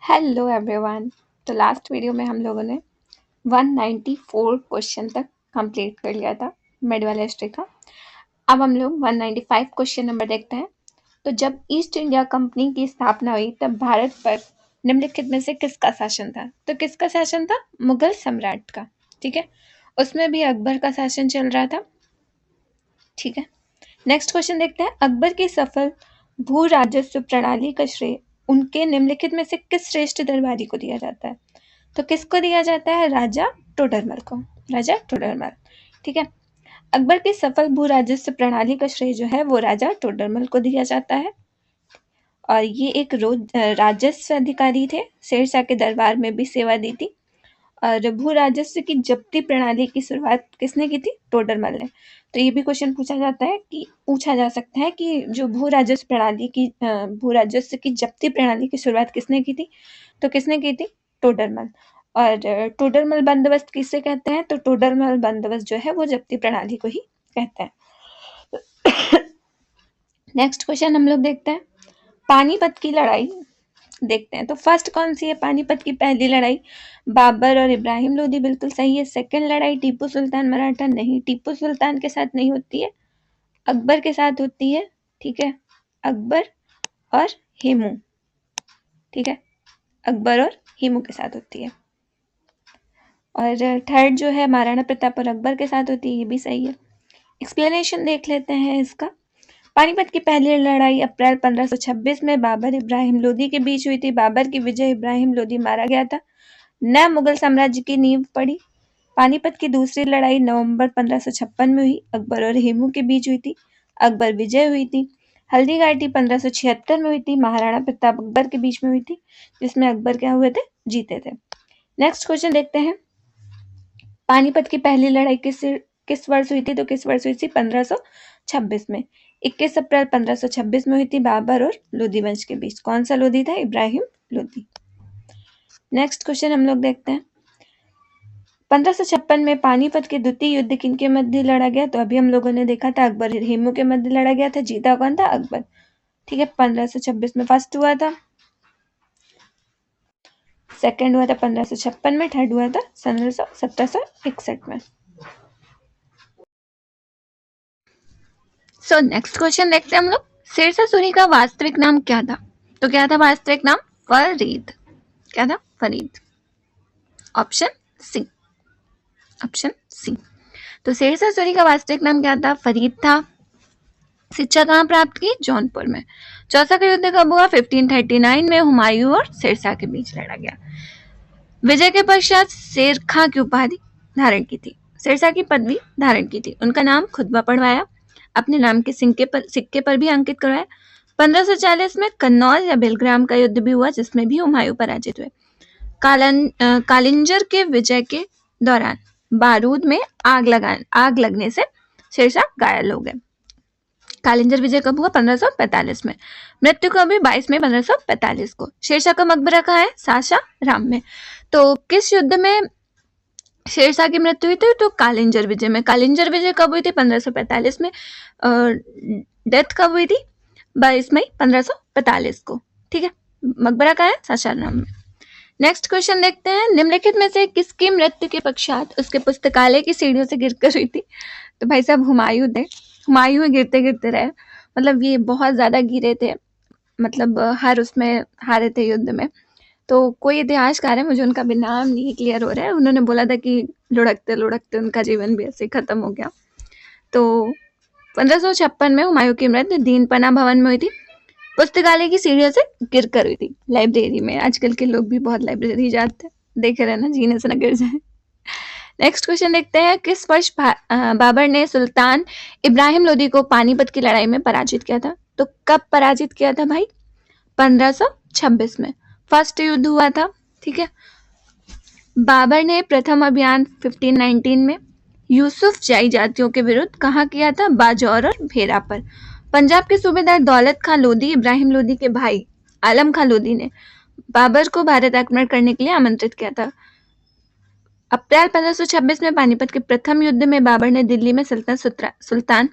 Hello everyone. तो last video में हम लोगों ने 194 क्वेश्चन तक कंप्लीट कर लिया था मिड वाला हिस्ट्री का। अब हम लोग 195 क्वेश्चन नंबर देखते हैं। तो जब ईस्ट इंडिया कंपनी की स्थापना हुई तब भारत पर निम्नलिखित में से किसका शासन था? तो किसका शासन था? मुगल सम्राट का। ठीक है, उसमें भी अकबर का शासन चल रहा था। ठीक है, नेक्स्ट क्वेश्चन देखते हैं। अकबर की सफल भू राजस्व प्रणाली का श्रेय उनके निम्नलिखित में से किस श्रेष्ठ दरबारी को दिया जाता है? तो किसको दिया जाता है? राजा टोडरमल को। राजा टोडरमल। ठीक है, अकबर की सफल भू राजस्व प्रणाली का श्रेय जो है वो राजा टोडरमल को दिया जाता है। और ये एक राजस्व अधिकारी थे, शेरशाह के दरबार में भी सेवा दी थी। और भू राजस्व की जब्ती प्रणाली की शुरुआत किसने की थी? टोडरमल ने। तो ये भी क्वेश्चन पूछा जा सकता है कि जो भू राजस्व की जब्ती प्रणाली की शुरुआत किसने की थी? तो किसने की थी? टोडरमल। और टोडरमल बंदोबस्त किसे कहते हैं? तो टोडरमल बंदोबस्त जो है वो जब्ती प्रणाली को ही कहते हैं। नेक्स्ट क्वेश्चन हम लोग देखते हैं, पानीपत की लड़ाई देखते हैं। तो फर्स्ट कौन सी है? पानीपत की पहली लड़ाई बाबर और इब्राहिम लोदी, बिल्कुल सही है। सेकंड लड़ाई टीपू सुल्तान मराठा, नहीं, टीपू सुल्तान के साथ नहीं होती है, अकबर के साथ होती है। ठीक है, अकबर और हेमू। ठीक है, अकबर और हेमू के साथ होती है। और थर्ड जो है महाराणा प्रताप और अकबर के साथ होती है, ये भी सही है। एक्सप्लेनेशन देख लेते हैं इसका। पानीपत की पहली लड़ाई अप्रैल 1526 में बाबर इब्राहिम लोदी के बीच हुई थी। बाबर की विजय, इब्राहिम लोदी मारा गया था, नया मुगल साम्राज्य की नींव पड़ी। पानीपत की दूसरी लड़ाई नवंबर 1556 में हुई, अकबर और हेमू के बीच हुई थी, अकबर विजय हुई थी। हल्दी घाटी 1576 में हुई थी, महाराणा प्रताप अकबर के बीच में हुई थी, जिसमें अकबर क्या हुए थे? जीते थे। नेक्स्ट क्वेश्चन देखते हैं, पानीपत की पहली लड़ाई किस वर्ष हुई थी? तो किस वर्ष हुई थी? 1526 में। 21 अप्रैल 1526 में हुई थी, बाबर और लोदी वंश के बीच। कौन सा लोदी था? इब्राहिम लोदी। नेक्स्ट क्वेश्चन हम लोग देखते हैं, 1556 में पानीपत के द्वितीय युद्ध किनके मध्य लड़ा गया? तो अभी हम लोगों ने देखा था अकबर हेमू के मध्य लड़ा गया था, जीता कौन था? अकबर। ठीक है, 1526 में फर्स्ट हुआ था, सेकंड हुआ था 1556 में, थर्ड हुआ था 1761 में। सो नेक्स्ट क्वेश्चन देखते हैं हम लोग, शेरशाह सूरी का वास्तविक नाम क्या था? तो क्या था वास्तविक नाम? फरीद। क्या था? Farid. Option C. Option C. तो शेरशाह सूरी का वास्तविक नाम क्या था? फरीद था। शिक्षा कहाँ प्राप्त की? जौनपुर में। चौसा का युद्ध कब हुआ? 1539 में, हुमायूं और शेरशाह के बीच लड़ा गया। विजय के पश्चात शेर खां की उपाधि धारण की थी, शेरशाह की पदवी धारण की थी, उनका नाम खुतबा पढ़वाया, अपने नाम के सिक्के पर भी अंकित करवाया। 1540 में कन्नौज या बेलग्राम का युद्ध भी हुआ, जिसमें भी हुमायूं पराजित हुए। कालिंजर के विजय के दौरान बारूद में आग लगने से शेरशाह घायल हो गए। कालिंजर विजय कब हुआ? 1545 में। मृत्यु कब हुई? 22 मई 1545 को। शेरशाह का मकबरा कहाँ है? सासाराम में। तो किस युद्ध में शेरशाह की मृत्यु हुई थी? तो कालिंजर विजय में। कालिंजर विजय कब हुई थी? 1545 में। डेथ कब हुई थी? 22 मई 1545 को। ठीक है, मकबरा कहाँ है? सासाराम में। नेक्स्ट क्वेश्चन देखते हैं, निम्नलिखित में से किसकी मृत्यु के पश्चात उसके पुस्तकालय की सीढ़ियों से गिरकर हुई थी? तो भाई साहब हुमायूं थे। हुमायूं गिरते गिरते रहे, मतलब ये बहुत ज्यादा गिरे थे, मतलब हर उसमें हारे थे युद्ध में। तो कोई इतिहासकार है, मुझे उनका भी नाम नहीं क्लियर हो रहा है, उन्होंने बोला था कि लुढ़कते लुढ़कते उनका जीवन भी ऐसे खत्म हो गया। तो 1556 में हुमायूं की मृत्यु दीनपना भवन में हुई थी, पुस्तकालय की सीढ़ियों से गिर कर हुई थी, लाइब्रेरी में। आजकल के लोग भी बहुत लाइब्रेरी जाते हैं, देखे रहना जीने से न गिर जाए। नेक्स्ट क्वेश्चन देखते हैं, किस वर्ष बाबर ने सुल्तान इब्राहिम लोदी को पानीपत की लड़ाई में पराजित किया था? तो कब पराजित किया था भाई? 1526 में फर्स्ट युद्ध हुआ था। ठीक है, बाबर ने प्रथम अभियान 1519 में यूसुफ जाई जातियों के विरुद्ध कहाँ किया था? बाजौर और भेरा पर। पंजाब के सूबेदार दौलत खां लोदी इब्राहिम लोदी के भाई आलम खां लोदी ने बाबर को भारत आक्रमण करने के लिए आमंत्रित किया था। अप्रैल 1526 में पानीपत के प्रथम युद्ध में बाबर ने दिल्ली में सुल्तान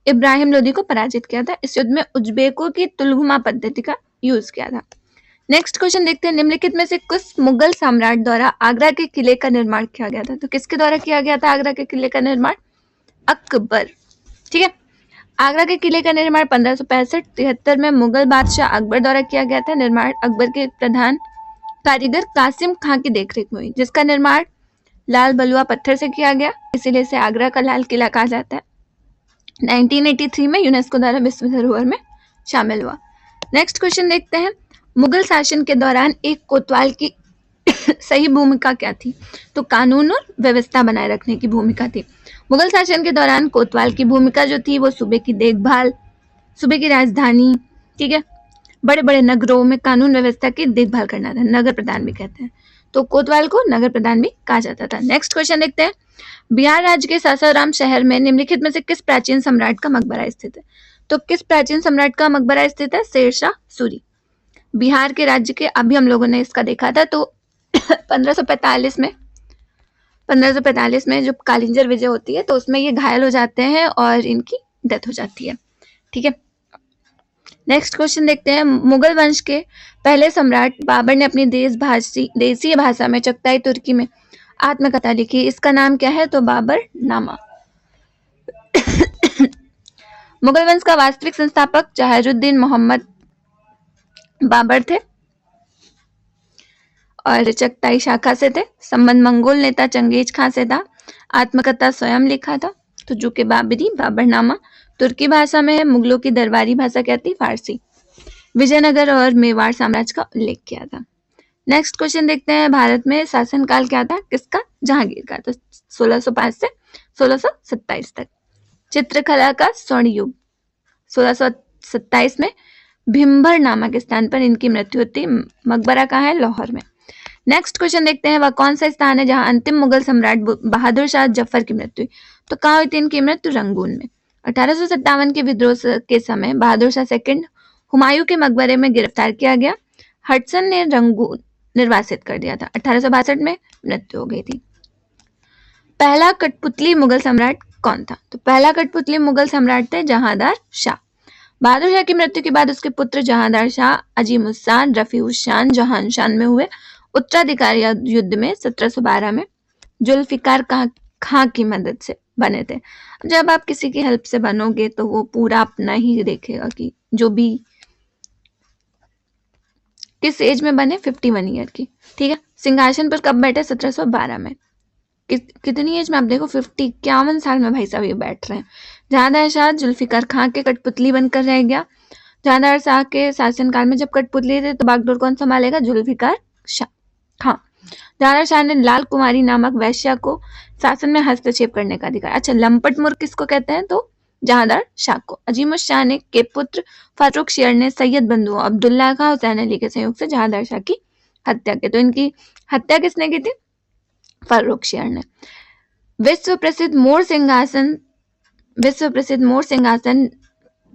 इब्राहिम लोदी को पराजित किया था। इस युद्ध में उज्बेकों की तुलगुमा पद्धति का यूज किया था। नेक्स्ट क्वेश्चन देखते हैं, निम्नलिखित में से किस मुगल सम्राट द्वारा आगरा के किले का निर्माण किया गया था? तो किसके द्वारा किया गया था आगरा के किले का निर्माण? अकबर। ठीक है, आगरा के किले का निर्माण 1565-73 में मुगल बादशाह अकबर द्वारा किया गया था। निर्माण अकबर के प्रधान कारीगर कासिम खां की देखरेख में हुई, जिसका निर्माण लाल बलुआ पत्थर से किया गया, इसीलिए इसे आगरा का लाल किला कहा जाता है। 1983 में यूनेस्को द्वारा विश्व धरोहर में शामिल हुआ। नेक्स्ट क्वेश्चन देखते हैं, मुगल शासन के दौरान एक कोतवाल की सही भूमिका क्या थी? तो कानून और व्यवस्था बनाए रखने की भूमिका थी। मुगल शासन के दौरान कोतवाल की भूमिका जो थी वो सूबे की देखभाल, सूबे की राजधानी, ठीक है, बड़े बड़े नगरों में कानून व्यवस्था की देखभाल करना था। नगर प्रधान भी कहते हैं, तो कोतवाल को नगर प्रधान भी कहा जाता था। नेक्स्ट क्वेश्चन देखते हैं, बिहार राज्य के सासाराम शहर में निम्नलिखित में से किस प्राचीन सम्राट का मकबरा स्थित है? तो किस प्राचीन सम्राट का मकबरा स्थित है? शेरशाह सूरी। बिहार के राज्य के, अभी हम लोगों ने इसका देखा था, तो 1545 में जब कालिंजर विजय होती है तो उसमें ये घायल हो जाते हैं और इनकी डेथ हो जाती है। ठीक है, नेक्स्ट क्वेश्चन देखते हैं, मुगल वंश के पहले सम्राट बाबर ने अपनी देसीय भाषा में चगताई तुर्की में आत्मकथा लिखी, इसका नाम क्या है? तो बाबर नामा। मुगल वंश का वास्तविक संस्थापक जहारुद्दीन मोहम्मद बाबर थे और चगताई शाखा से थे। संबंध मंगोल नेता चंगेज खां से था। आत्मकथा स्वयं लिखा था तो जो कि बाबरी बाबरनामा तुर्की भाषा में है। मुगलों की दरबारी भाषा क्या थी? फारसी। विजयनगर और मेवाड़ साम्राज्य का उल्लेख किया था। नेक्स्ट क्वेश्चन देखते हैं, भारत में शासनकाल क्या था? किसका? जहांगीर का। तो 1605 से 1627 तक। चित्रकला का स्वर्ण युग 1627 में भिम्बर नामक स्थान पर इनकी मृत्यु होती। मकबरा कहाँ है? लाहौर में। नेक्स्ट क्वेश्चन देखते हैं, वह कौन सा स्थान है जहां अंतिम मुगल सम्राट बहादुर शाह जफर की मृत्यु हुई? तो कहाँ हुई थी इनकी मृत्यु? रंगून में। 1857 के विद्रोह के समय बहादुर शाह सेकंड हुमायूं के मकबरे में गिरफ्तार किया गया। हडसन ने रंगून निर्वासित कर दिया था। 1862 में मृत्यु हो गई थी। पहला कठपुतली मुगल सम्राट कौन था? तो पहला कठपुतली मुगल सम्राट थे जहांदार शाह। बहादुर शाह की मृत्यु के बाद उसके पुत्र जहांदार शाह अजीमुस्सान रफीउस्सान जहानशान में हुए उत्तराधिकारी युद्ध में 1712 में जुल्फिकार खां की मदद से बने थे। जब आप किसी की हेल्प से बनोगे तो वो पूरा अपना ही देखेगा कि जो भी किस एज में बने, 51 ईयर की। ठीक है, सिंहासन पर कब बैठे? 1712 में। कितनी एज में? आप देखो 51 साल में भाई साहब ये बैठ रहे हैं। जहांदार शाह जुल्फिकार खां के कठपुतली बनकर रह गया। जहांदार शाह के शासनकाल में जब कठपुतली थे तो बागडोर कौन संभालेगा? जुल्फिकार खां। जहांदार शाह ने लाल कुमारी नामक वैश्या को शासन में हस्तक्षेप करने का अधिकार। अच्छा, लंपट मूर्ख किसको कहते हैं? तो जहांदार शाह को। अजीमुस शाह ने के पुत्र फारूक शेर ने सैयद बंधु अब्दुल्ला खां हुसैन अली के सहयोग से जहांदार शाह की हत्या की। तो इनकी हत्या किसने की थी? फारूक शेर ने। विश्व प्रसिद्ध मोर सिंहासन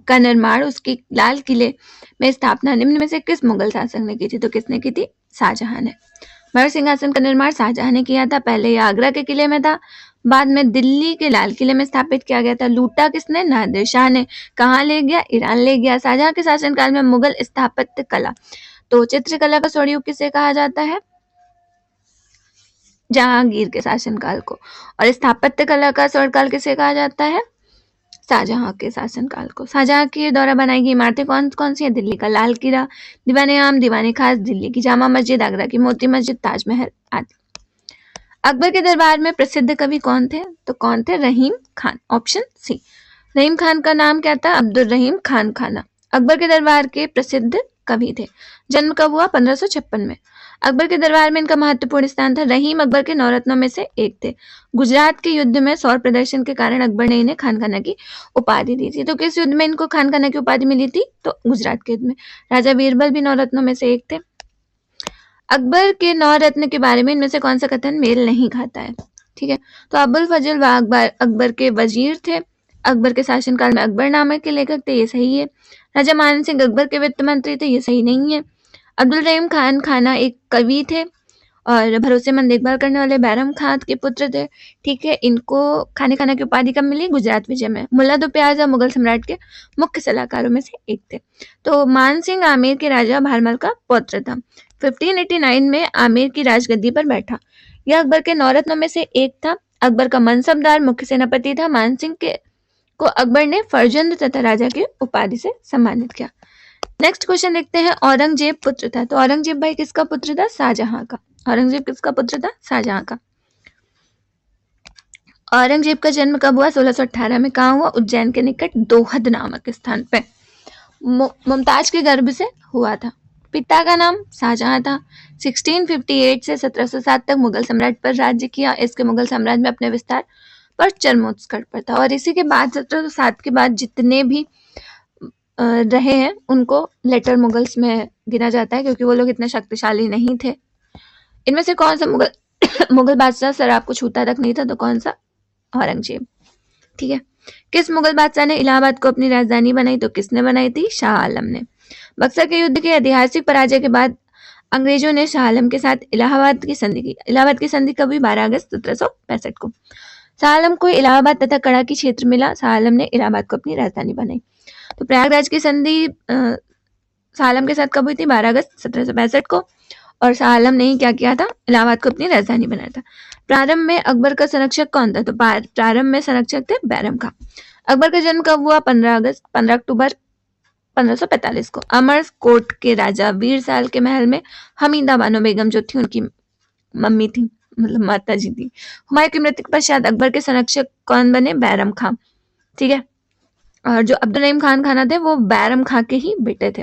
का निर्माण उसकी लाल किले में स्थापना निम्न में से किस मुगल शासक ने की थी? तो किसने की थी? शाहजहां ने। मोर सिंहासन का निर्माण शाहजहां ने किया था। पहले यह आगरा के किले में था, बाद में दिल्ली के लाल किले में स्थापित किया गया था। लूटा किसने? नादिर शाह ने। कहाँ ले गया? ईरान ले गया। शाहजहां के शासनकाल में मुगल स्थापत्य कला, तो चित्रकला का स्वर्ण युग किसे कहा जाता है? जहांगीर के शासनकाल को। और स्थापत्य कला का स्वर्णकाल किसे कहा जाता है? शाहजहां के शासनकाल को। शाहजहां के द्वारा बनाई गई इमारतें कौन कौन सी है? दिल्ली का लाल किला, दीवाने आम, दीवाने खास, दिल्ली की जामा मस्जिद, आगरा की मोती मस्जिद, ताजमहल आदि। अकबर के दरबार में प्रसिद्ध कवि कौन थे? तो कौन थे? रहीम खान। Option C. रहीम खान का नाम क्या था? अब्दुल रहीम खान खाना। अकबर के दरबार के प्रसिद्ध कवि थे। जन्म कब हुआ? 1556 में। अकबर के दरबार में इनका महत्वपूर्ण स्थान था। रहीम अकबर के 9 रत्नों में से एक थे। गुजरात के युद्ध में शौर्य प्रदर्शन के कारण अकबर ने इन्हें खान खाना की उपाधि दी थी। तो किस युद्ध में इनको खान खाना की उपाधि मिली थी? तो गुजरात के युद्ध में। राजा बीरबल भी 9 रत्नों में से एक थे। अकबर के 9 रत्न के बारे में इनमें से कौन सा कथन मेल नहीं खाता है? ठीक है, तो अबुल फजल व अकबर के वजीर थे। अकबर के शासनकाल में अकबरनामा के लेखक थे, ये सही है। राजा मान सिंह अकबर के वित्त मंत्री थे, ये सही नहीं है। अब्दुल रहीम खान खाना एक कवि थे और भरोसेमंद देखभाल करने वाले बैरम खान के पुत्र थे। ठीक है, इनको खाने खाना की उपाधि कब मिली? गुजरात विजय में। मुल्ला दो प्याजा मुगल सम्राट के मुख्य सलाहकारों में से एक थे। तो मान सिंह आमेर के राजा भारमल का पौत्र था। 1589 में आमेर की राजगद्दी पर बैठा। यह अकबर के 9 रत्नों में से एक था। अकबर का मनसबदार मुख्य सेनापति था। मान सिंह के को अकबर ने फर्जंद तथा राजा की उपाधि से सम्मानित किया। नेक्स्ट क्वेश्चन देखते हैं, औरंगजेब पुत्र था। तो औरंगजेब भाई किसका पुत्र था? शाहजहां का। औरंगजेब किसका पुत्र था? शाहजहां का। औरंगजेब का जन्म कब हुआ? 1618 में। कहाँ हुआ? उज्जैन के निकट दोहद नामक स्थान पे मुमताज के गर्भ से हुआ था। पिता का नाम शाहजहां था। 1658 से 1707 तक मुगल सम्राट पर राज्य किया। इसके मुगल साम्राज्य में अपने विस्तार पर चरमोत्कर्ष पर था। और इसी के बाद 1707 के बाद जितने भी रहे हैं उनको लेटर मुगल्स में गिना जाता है, क्योंकि वो लोग इतने शक्तिशाली नहीं थे। इनमें से कौन सा मुगल मुगल बादशाह शराब को छूता तक नहीं था? तो कौन सा? औरंगजेब। ठीक है। किस मुगल बादशाह ने इलाहाबाद को अपनी राजधानी बनाई? तो किसने बनाई थी? शाह आलम ने। बक्सर के युद्ध के ऐतिहासिक पराजय के बाद अंग्रेजों ने शाह आलम के साथ इलाहाबाद की संधि की। इलाहाबाद की संधि कब हुई? 12 अगस्त 1765 को। शाह आलम को इलाहाबाद तथा कड़ाकी क्षेत्र मिला। शाह आलम ने इलाहाबाद को अपनी राजधानी बनाई। तो प्रयागराज की संधि शाह आलम के साथ कब हुई थी? 12 अगस्त 1765 को। और शाह आलम ने क्या किया था? इलाहाबाद को अपनी राजधानी बनाया था। प्रारंभ में अकबर का संरक्षक कौन था? तो प्रारंभ में संरक्षक थे बैरम खां। अकबर का जन्म कब हुआ? 15 अक्टूबर 1545 को। अमरकोट के राजा वीर साल के महल में हमीदा बानो बेगम जो थी उनकी मम्मी थी, मतलब माता जी थी। हुमायूं की मृत्यु के पश्चात अकबर के संरक्षक कौन बने? बैरम खां। ठीक है। और जो अब्दुल रहीम खान खाना थे वो बैरम खां के ही बेटे थे।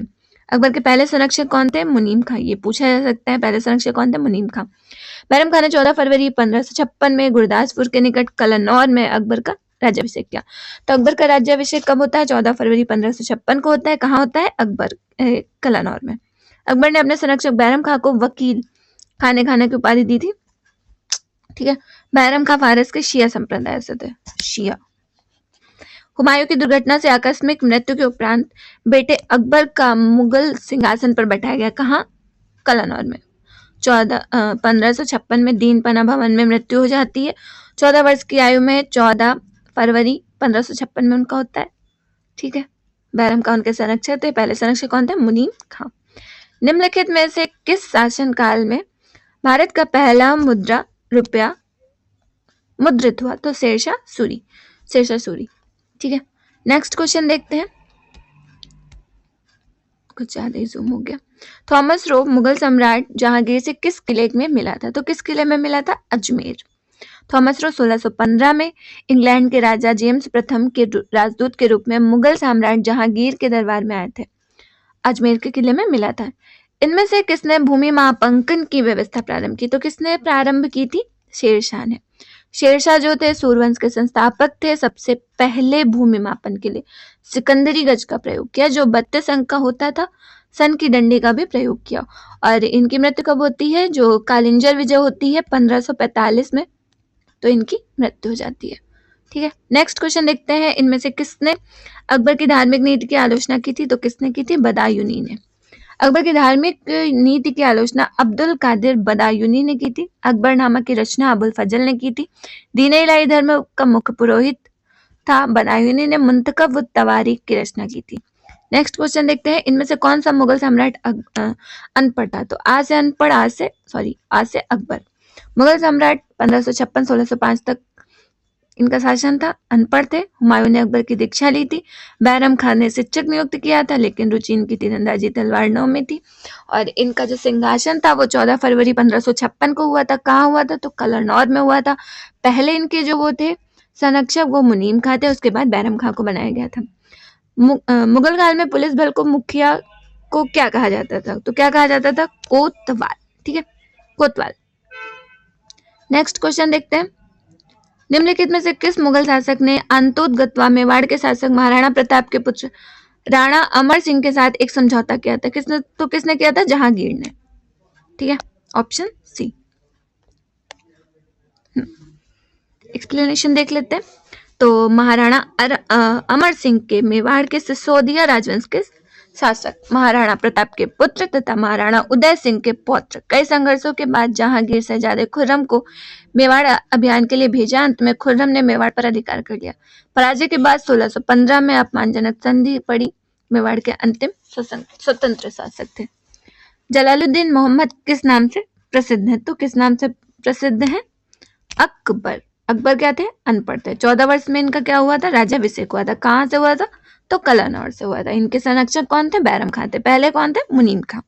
अकबर के पहले संरक्षक कौन थे? मुनीम खां। ये पूछा जा सकता है, पहले संरक्षक कौन थे? मुनीम खां। बैरम खां ने 14 फरवरी 1556 में गुरदासपुर के निकट कलनौर में अकबर का राज्याभिषेक किया। तो अकबर का राज्याभिषेक कब होता है? 14 फरवरी 1556 को होता है। कहाँ होता है? कलनौर में। अकबर ने अपने संरक्षक बैरम खां को वकील खाने खाने की उपाधि दी थी। ठीक है। बैरम खां फारस के शिया संप्रदाय से थे। शिया। हुमायूं की दुर्घटना से आकस्मिक मृत्यु के उपरांत बेटे अकबर का मुगल सिंहासन पर बैठाया गया। कहाँ? कलनौर में। 1556 में दीनपना भवन में मृत्यु हो जाती है। 14 वर्ष की आयु में 14 फरवरी 1556 में उनका होता है। ठीक है। बैरम खां उनके संरक्षक थे। पहले संरक्षक कौन थे? मुनीम खां। निम्नलिखित में से किस शासन काल में भारत का पहला मुद्रा रुपया मुद्रित हुआ? तो शेरशाह सूरी। ठीक है। नेक्स्ट क्वेश्चन देखते हैं, कुछ ज्यादा ही जूम हो गया। थॉमस रो मुगल सम्राट जहांगीर से किस किले में मिला था? तो किस किले में मिला था? अजमेर। थॉमस रो 1615 में इंग्लैंड के राजा जेम्स प्रथम के राजदूत के रूप में मुगल सम्राट जहांगीर के दरबार में आए थे। अजमेर के किले में मिला था। इनमें से किसने भूमि मापांकन की व्यवस्था प्रारंभ की? तो किसने प्रारंभ की थी? शेरशाह ने। शेरशाह जो थे सूर्यवंश के संस्थापक थे। सबसे पहले भूमि मापन के लिए सिकंदरी गज का प्रयोग किया, जो 32 अंक का होता था। सन की डंडी का भी प्रयोग किया। और इनकी मृत्यु कब होती है? जो कालिंजर विजय होती है 1545 में, तो इनकी मृत्यु हो जाती है। ठीक है। नेक्स्ट क्वेश्चन देखते हैं, इनमें से किसने अकबर की धार्मिक नीति की आलोचना की थी? तो किसने की थी? बदायूनी ने। अकबर की धार्मिक नीति की आलोचना अब्दुल कादिर बदायूनी ने की थी। अकबरनामा की रचना अबुल फजल ने की थी। दीन इलाही धर्म का मुख्य पुरोहित था बदायूनी ने। मुंतखब तवारीख की रचना की थी। नेक्स्ट क्वेश्चन देखते हैं, इनमें से कौन सा मुगल सम्राट अनपढ़ था? तो आ से अनपढ़, आ से अकबर। मुगल सम्राट 1556-1605 तक इनका शासन था। अनपढ़ थे। हुमायूं ने अकबर की दीक्षा ली थी। बैरम खान ने शिक्षक नियुक्त किया था, लेकिन रुचि इनकी तीरंदाजी तलवार में थी। और इनका जो सिंहासन था वो 14 फरवरी 1556 को हुआ था। कहाँ हुआ था? तो कलनौर में हुआ था। पहले इनके जो वो थे संरक्षक वो मुनीम खां थे, उसके बाद बैरम खां को बनाया गया था। मुगल काल में पुलिस बल को मुखिया को क्या कहा जाता था? तो क्या कहा जाता था? कोतवाल। ठीक है, कोतवाल। नेक्स्ट क्वेश्चन देखते हैं, निम्नलिखित में से किस मुगल शासक ने अंतोदगत्वा मेवाड़ के शासक महाराणा प्रताप के पुत्र राणा अमर सिंह के साथ एक समझौता किया था? किसने किया था? जहांगीर ने। ठीक है, ऑप्शन सी। एक्सप्लेनेशन देख लेते हैं। तो महाराणा अमर सिंह के मेवाड़ के सिसोदिया राजवंश के शासक महाराणा प्रताप के पुत्र तथा महाराणा उदय सिंह के पौत्र। कई संघर्षों के बाद जहांगीर शहजादे खुर्रम को मेवाड़ अभियान के लिए भेजा। अंत में खुर्रम ने मेवाड़ पर अधिकार कर लिया। पराजय के बाद 1615 में अपमानजनक संधि पड़ी। मेवाड़ के अंतिम स्वतंत्र शासक थे। जलालुद्दीन मोहम्मद किस नाम से प्रसिद्ध है? तो किस नाम से प्रसिद्ध है? अकबर। अकबर क्या थे? अनपढ़ थे। 14 वर्ष में इनका क्या हुआ था? राज्याभिषेक हुआ था। कहाँ से हुआ था? तो कलानौर से हुआ था। इनके संरक्षक कौन थे? बैरम खां थे। पहले कौन थे? मुनीम खां।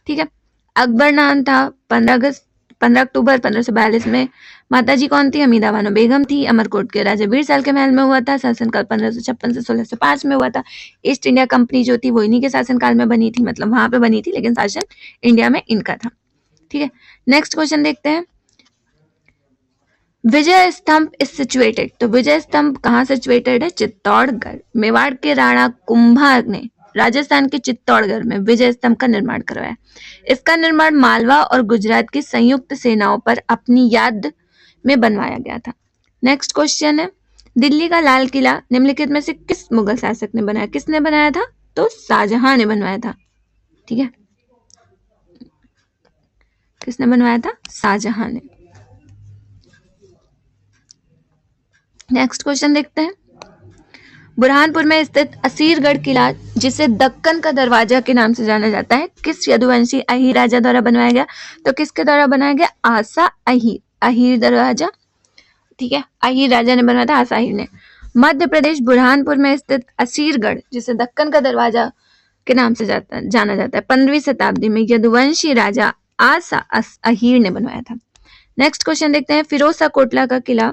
ठीक है। अकबर नाम था। 15 अक्टूबर 1542 में माता जी कौन थी? हमीदा बानो बेगम थी। अमरकोट के राजा बीरसाल के महल में हुआ था। शासनकाल 1556 से 1605 में हुआ था। ईस्ट इंडिया कंपनी जो थी वो इन्हीं के शासनकाल में बनी थी, मतलब वहां पे बनी थी, लेकिन शासन इंडिया में इनका था। ठीक है। नेक्स्ट क्वेश्चन देखते हैं। विजय स्तंभ इज सिचुएटेड। तो विजय स्तंभ कहाँ सिचुएटेड है? चित्तौड़गढ़। मेवाड़ के राणा कुंभा ने राजस्थान के चित्तौड़गढ़ में विजय स्तंभ का निर्माण करवाया। इसका निर्माण मालवा और गुजरात की संयुक्त सेनाओं पर अपनी याद में बनवाया गया था। नेक्स्ट क्वेश्चन है, दिल्ली का लाल किला निम्नलिखित में से किस मुगल शासक ने बनाया? किसने बनाया था? तो शाहजहां ने बनवाया था। ठीक है, किसने बनवाया था? शाहजहां ने। नेक्स्ट क्वेश्चन देखते हैं। बुरहानपुर में स्थित असीरगढ़ किला, जिसे दक्कन का दरवाजा के नाम से जाना जाता है, किस यदुवंशी अहीर राजा द्वारा बनवाया गया? तो किसके द्वारा बनाया गया? आसा अहीर। अहीर दरवाजा, ठीक है, अहीर राजा ने बनवाया था, आसा अहीर ने। मध्य प्रदेश बुरहानपुर में स्थित असीरगढ़, जिसे दक्कन का दरवाजा के नाम से जाना जाता है, 15वीं शताब्दी में यदुवंशी राजा आसा अहीर ने बनवाया था। नेक्स्ट क्वेश्चन देखते हैं। फिरोज शाह कोटला का किला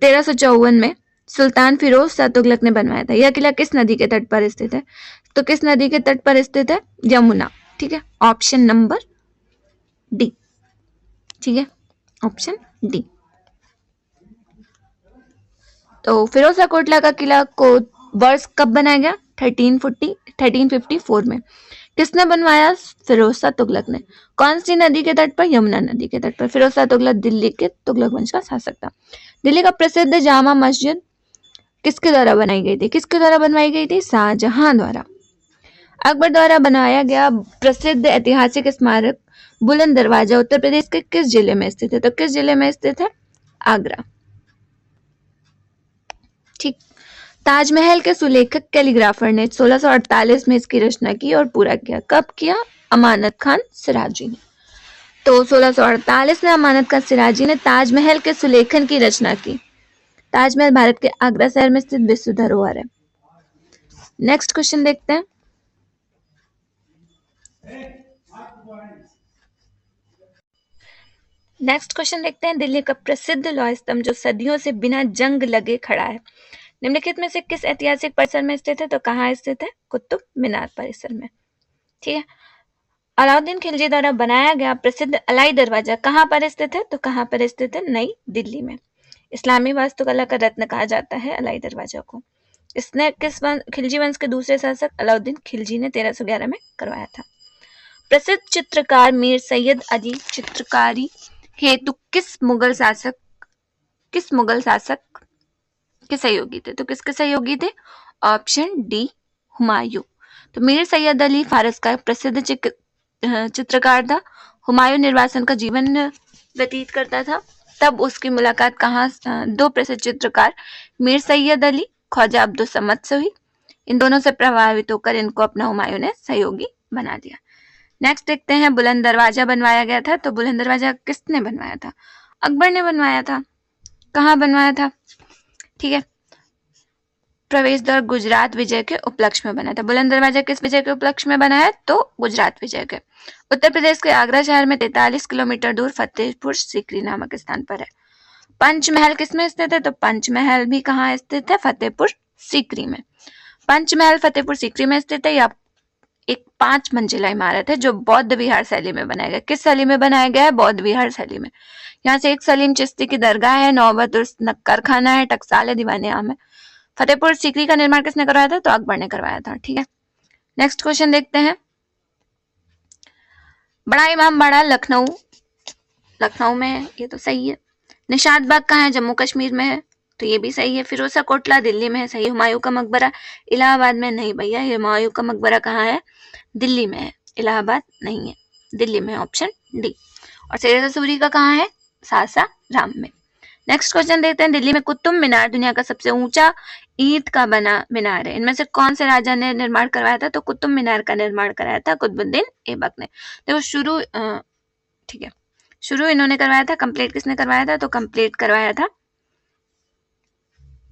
1354 में सुल्तान फिरोज शाह तुगलक ने बनवाया था। यह किला किस नदी के तट पर स्थित है? तो किस नदी के तट पर स्थित है? यमुना। ठीक है, ऑप्शन नंबर डी। ठीक है, ऑप्शन डी। तो फिरोज शाह कोटला का किला को वर्ष कब बनाया गया? 1354 में। किसने बनवाया? फिरोज शाह तुगलक ने। कौन सी नदी के तट पर? यमुना नदी के तट पर। फिरोज शाह तुगलक दिल्ली के तुगलक वंश का शासक था। दिल्ली का प्रसिद्ध जामा मस्जिद किसके द्वारा बनाई गई थी? किसके द्वारा बनवाई गई थी? शाहजहां द्वारा। अकबर द्वारा बनाया गया प्रसिद्ध ऐतिहासिक स्मारक बुलंद दरवाजा उत्तर प्रदेश के किस जिले में स्थित है? तो किस जिले में स्थित है? आगरा। ठीक। ताजमहल के सुलेखक कैलीग्राफर ने 1648 में इसकी रचना की और पूरा किया। कब किया? अमानत खान सिराजी ने। तो 1648 में अमानत खान सिराजी ने ताजमहल के सुलेखन की रचना की। ताजमहल भारत के आगरा शहर में स्थित विश्व धरोहर है। नेक्स्ट क्वेश्चन देखते हैं। नेक्स्ट क्वेश्चन देखते हैं। दिल्ली का प्रसिद्ध लौह स्तंभ जो सदियों से बिना जंग लगे खड़ा है, निम्नलिखित में से किस ऐतिहासिक परिसर में स्थित है? तो कहाँ स्थित है? कुतुब मीनार परिसर में। ठीक है। अलाउद्दीन खिलजी द्वारा बनाया गया प्रसिद्ध अलाई दरवाजा कहाँ पर स्थित है? तो कहाँ पर स्थित है? नई दिल्ली में। इस्लामी वास्तुकला का रत्न कहा जाता है अलाई दरवाजा को। इसने किस खिलजी वंश के दूसरे शासक अलाउद्दीन खिलजी ने 1311 में करवाया था। प्रसिद्ध चित्रकार मीर सैयद अली चित्रकारी हेतु किस मुगल शासक के सहयोगी थे? तो किसके सहयोगी थे? Option D, Humayun. तो मीर सैयद अली फारस का प्रसिद्ध चित्रकार था। हुमायूं निर्वासन का जीवन व्यतीत करता था। तब उसकी मुलाकात कहाँ? दो प्रसिद्ध चित्रकार मीर सैयद अली, ख्वाजा अब्दुल समद से हुई। इन दोनों से प्रभावित होकर इनको अपना हुमायूं ने सहयोगी बना दिया। नेक्स्ट देखते हैं। बुलंद दरवाजा बनवाया गया था, तो बुलंद दरवाजा किसने बनवाया था? अकबर ने बनवाया था। कहाँ बनवाया था? ठीक है, प्रवेश द्वार गुजरात विजय के उपलक्ष्य में बना था। बुलंद दरवाजा किस विजय के उपलक्ष्य में बना है? तो गुजरात विजय के। उत्तर प्रदेश के आगरा शहर में 43 किलोमीटर दूर फतेहपुर सीकरी नामक स्थान पर है। पंचमहल किसमें स्थित है? तो पंचमहल भी कहाँ स्थित है? फतेहपुर सीकरी में। पंचमहल फतेहपुर सीकरी में स्थित है। या एक 5 मंजिला इमारत है जो बौद्ध विहार शैली में बनाया गया। किस शैली में बनाया गया है? बौद्ध विहार शैली में। यहाँ से एक सलीम चिश्ती की दरगाह है, नौबत नक्कर खाना है, टकसाल है, दीवाने आम है। फतेहपुर सीकरी का निर्माण किसने करवाया था? तो अकबर ने करवाया था। ठीक है, नेक्स्ट क्वेश्चन देखते हैं। बड़ा इमाम बाड़ा लखनऊ में है, ये तो सही है। निशात बाग कहाँ है? जम्मू कश्मीर में है। तो ये भी सही है। फिरोजा कोटला दिल्ली में है, सही। हुमायूं का मकबरा इलाहाबाद में, नहीं भैया, ये हुमायूं का मकबरा कहाँ है? दिल्ली में है, इलाहाबाद नहीं है, दिल्ली में, ऑप्शन डी। और शेर सूरी का कहाँ है? सासाराम में। नेक्स्ट क्वेश्चन देखते हैं, दिल्ली में कुतुब मीनार दुनिया का सबसे ऊंचा ईंट का बना मीनार है, इनमें से कौन से राजा ने निर्माण करवाया था? तो कुतुब मीनार का निर्माण कराया था कुतुबुद्दीन ऐबक ने। देखो शुरू, ठीक है, शुरू इन्होंने करवाया था, कंप्लीट किसने करवाया था? तो कंप्लीट करवाया था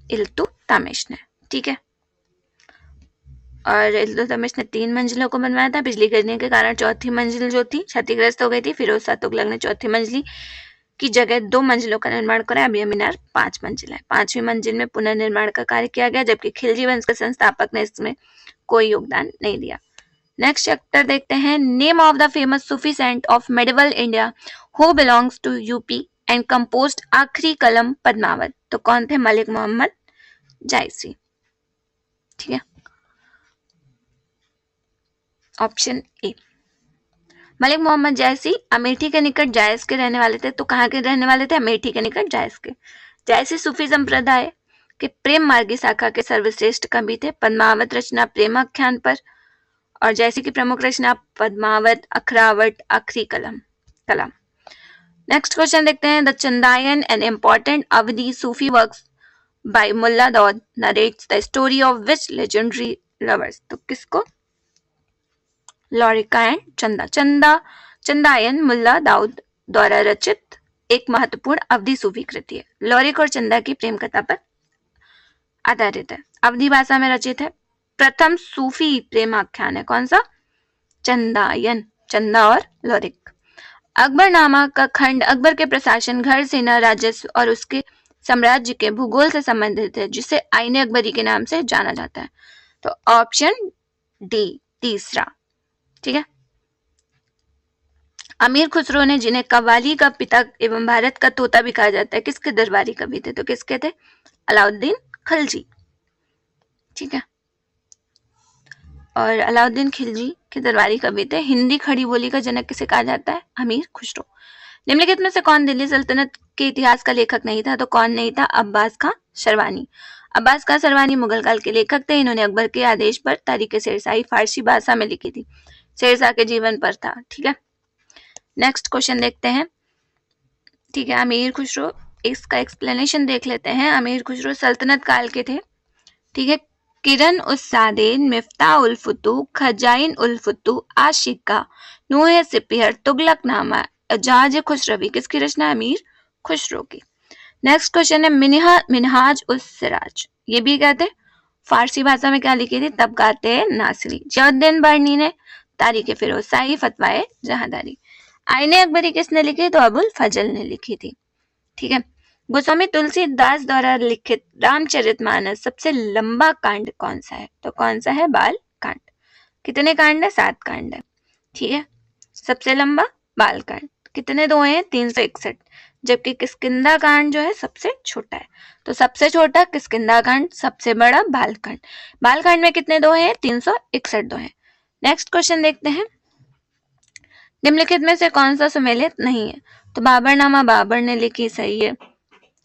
इल्तुतमिश ने, ठीक है। और इल्तुतमिश ने 3 मंजिलों को बनवाया था, बिजली गिरने के कारण चौथी मंजिल जो थी क्षतिग्रस्त हो गई थी। फिरोज शाह तुगलक ने चौथी मंजिल की जगह 2 मंजिलों का निर्माण कराया। अब यह मीनार 5 मंजिल है। 5वीं मंजिल में पुनर्निर्माण का कार्य किया गया, जबकि खिलजी वंश के संस्थापक ने इसमें कोई योगदान नहीं दिया। नेक्स्ट चैप्टर देखते हैं, name of the famous Sufi saint of medieval India who belongs to UP and composed Akhiri Kalam Padmaavat. तो कौन थे? मलिक मोहम्मद जायसी, ठीक है, ऑप्शन ए। मलिक मोहम्मद जायसी अमेठी के निकट जायस के रहने वाले थे। तो कहाँ के रहने वाले थे? अमेठी के निकट जायस के। जायसी सूफी संप्रदाय के प्रेम मार्गी शाखा के सर्वश्रेष्ठ कवि थे। पद्मावत रचना प्रेम आख्यान पर, और जायसी की प्रमुख रचना पद्मावत, अखरावट, आखिरी कलम। नेक्स्ट क्वेश्चन देखते हैं, the Chandayan an important Awadhi Sufi works by Mulla Daud narrates the story of which legendary lovers. तो किसको? लॉरिका एंड चंदायन मुल्ला दाऊद द्वारा रचित एक महत्वपूर्ण अवधी सूफी कृति है। लॉरिक और चंदा की प्रेम कथा पर आधारित है, अवधी भाषा में रचित है। प्रथम सूफी प्रेम आख्यान है कौन सा? चंदायन, चंदा और लॉरिक। अकबरनामा का खंड अकबर के प्रशासन, घर, सेना, राजस्व और उसके साम्राज्य के भूगोल से संबंधित है, जिसे आईने अकबरी के नाम से जाना जाता है। तो ऑप्शन डी, तीसरा, ठीक है। अमीर खुसरो ने, जिन्हें कव्वाली का पिता एवं भारत का तोता भी कहा जाता है, किसके दरबारी कवि थे? तो किसके थे? अलाउद्दीन खिलजी, ठीक है। और अलाउद्दीन खिलजी के दरबारी कवि थे। हिंदी खड़ी बोली का जनक किसे कहा जाता है? अमीर खुसरो। निम्नलिखित में से कौन दिल्ली सल्तनत के इतिहास का लेखक नहीं था? तो कौन नहीं था? अब्बास खां शरवानी। अब्बास खां शरवानी मुगल काल के लेखक थे। इन्होंने अकबर के आदेश पर तारीख शेरशाही फारसी भाषा में लिखी थी, शेरशाह के जीवन पर था, ठीक है। नेक्स्ट क्वेश्चन देखते हैं, ठीक है। अमीर खुसरो, इसका एक्सप्लेनेशन देख लेते हैं। अमीर खुसरो सल्तनत काल के थे, ठीक है। किरण उस-सादेन, मिफ्ता उल फुतूह, खजाइन उल फुतूह, आशिका, नूह सिपहर, तुगलकनामा, एजाज खुसरवी, किसकी रचना? अमीर खुसरो की। नेक्स्ट क्वेश्चन है, मिनहाज उस सिराज, ये भी कहते हैं फारसी भाषा में क्या लिखी थी? तबकाते नासिरी। जियाउद्दीन बर्नी ने तारीख फिरोज शाही, फतवाए जहांदारी। आईने अकबरी किसने लिखी? तो अबुल फजल ने लिखी थी, ठीक है। गोस्वामी तुलसीदास द्वारा लिखित रामचरितमानस सबसे लंबा कांड कौन सा है? तो कौन सा है? बाल कांड। कितने कांड है? 7 कांड है, ठीक है। सबसे लंबा बाल कांड। कितने दो हैं? 361। जबकि किष्किंधा कांड जो है सबसे छोटा है। तो सबसे छोटा किष्किंधा कांड, सबसे बड़ा बाल कांड। बाल कांड में कितने दो हैं? 361 दो हैं। नेक्स्ट क्वेश्चन देखते हैं, निम्नलिखित में से कौन सा सम्मिलित नहीं है? तो बाबरनामा बाबर ने लिखी, सही है।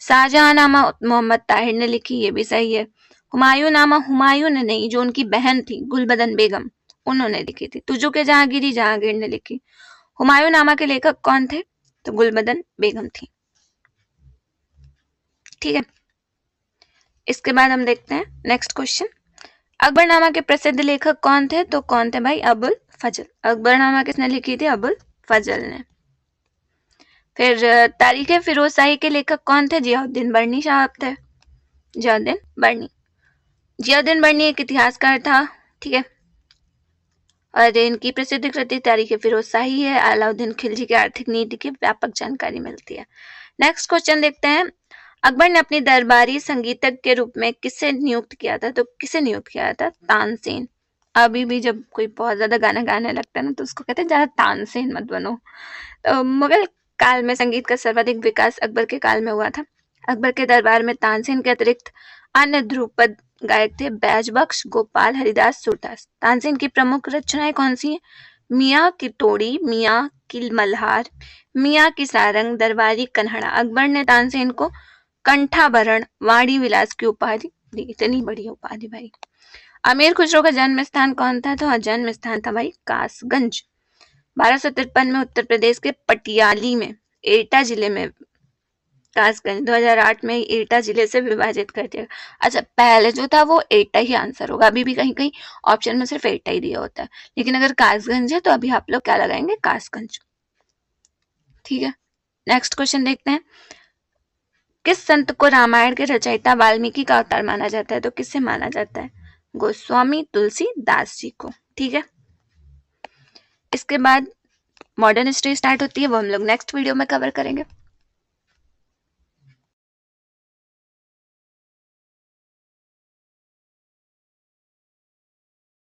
शाहजहांनामा मोहम्मद ताहिर ने लिखी, ये भी सही है। हुमायूंनामा हुमायूं ने नहीं, जो उनकी बहन थी गुलबदन बेगम, उन्होंने लिखी थी। तुजुक जहांगीरी जहांगीर ने लिखी। हुमायूंनामा के लेखक कौन थे? तो गुलबदन बेगम थी, ठीक है। इसके बाद हम देखते हैं नेक्स्ट क्वेश्चन, अकबरनामा के प्रसिद्ध लेखक कौन थे? तो कौन थे भाई? अबुल फजल। अकबरनामा किसने लिखी थी? अबुल फजल ने। फिर तारीख फिरोज शाही के लेखक कौन थे? जियाउद्दीन बर्नी साहब थे, जियाउद्दीन बर्नी। जियाउद्दीन बर्नी एक इतिहासकार था, ठीक है। और इनकी प्रसिद्ध कृति तारीख फिरोज शाही है। अलाउद्दीन खिलजी की आर्थिक नीति की व्यापक जानकारी मिलती है। नेक्स्ट क्वेश्चन देखते हैं, अकबर ने अपनी दरबारी संगीतज्ञ के रूप में किसे नियुक्त किया था? तो किसे नियुक्त किया था? तानसेन। अभी भी जब कोई बहुत ज्यादा गाना गाने लगता है ना, तो उसको कहते हैं ज्यादा तानसेन मत बनो। तो मुगल काल में संगीत का सर्वाधिक विकास अकबर के काल में हुआ था। अकबर के दरबार में तानसेन के अतिरिक्त अन्य ध्रुपद गायक थे, बैज बख्श, गोपाल, हरिदास, सूरदास। तानसेन की प्रमुख रचनाएं कौन सी हैं? मियाँ की टोड़ी, मियाँ की मल्हार, मियाँ की सारंग, दरबारी कन्हड़ा। अकबर ने तानसेन को कंठाभरण वाणी विलास की उपाधि दी। इतनी बड़ी उपाधि भाई। अमीर खुसरो का जन्म स्थान कौन था? तो जन्म स्थान था भाई कासगंज। 1253 में उत्तर प्रदेश के पटियाली में एटा जिले में कासगंज 2008 में एटा जिले से विभाजित कर दिया। अच्छा, पहले जो था वो एटा ही आंसर होगा। अभी भी कहीं कहीं ऑप्शन में सिर्फ एटा ही दिया होता है, लेकिन अगर कासगंज है तो अभी आप लोग क्या लगाएंगे? कासगंज। ठीक है, नेक्स्ट क्वेश्चन देखते हैं। किस संत को रामायण के रचयिता वाल्मीकि का अवतार माना जाता है? तो किससे माना जाता है? गोस्वामी तुलसीदास जी को। ठीक है, इसके बाद मॉडर्न हिस्ट्री स्टार्ट होती है, वो हम लोग नेक्स्ट वीडियो में कवर करेंगे।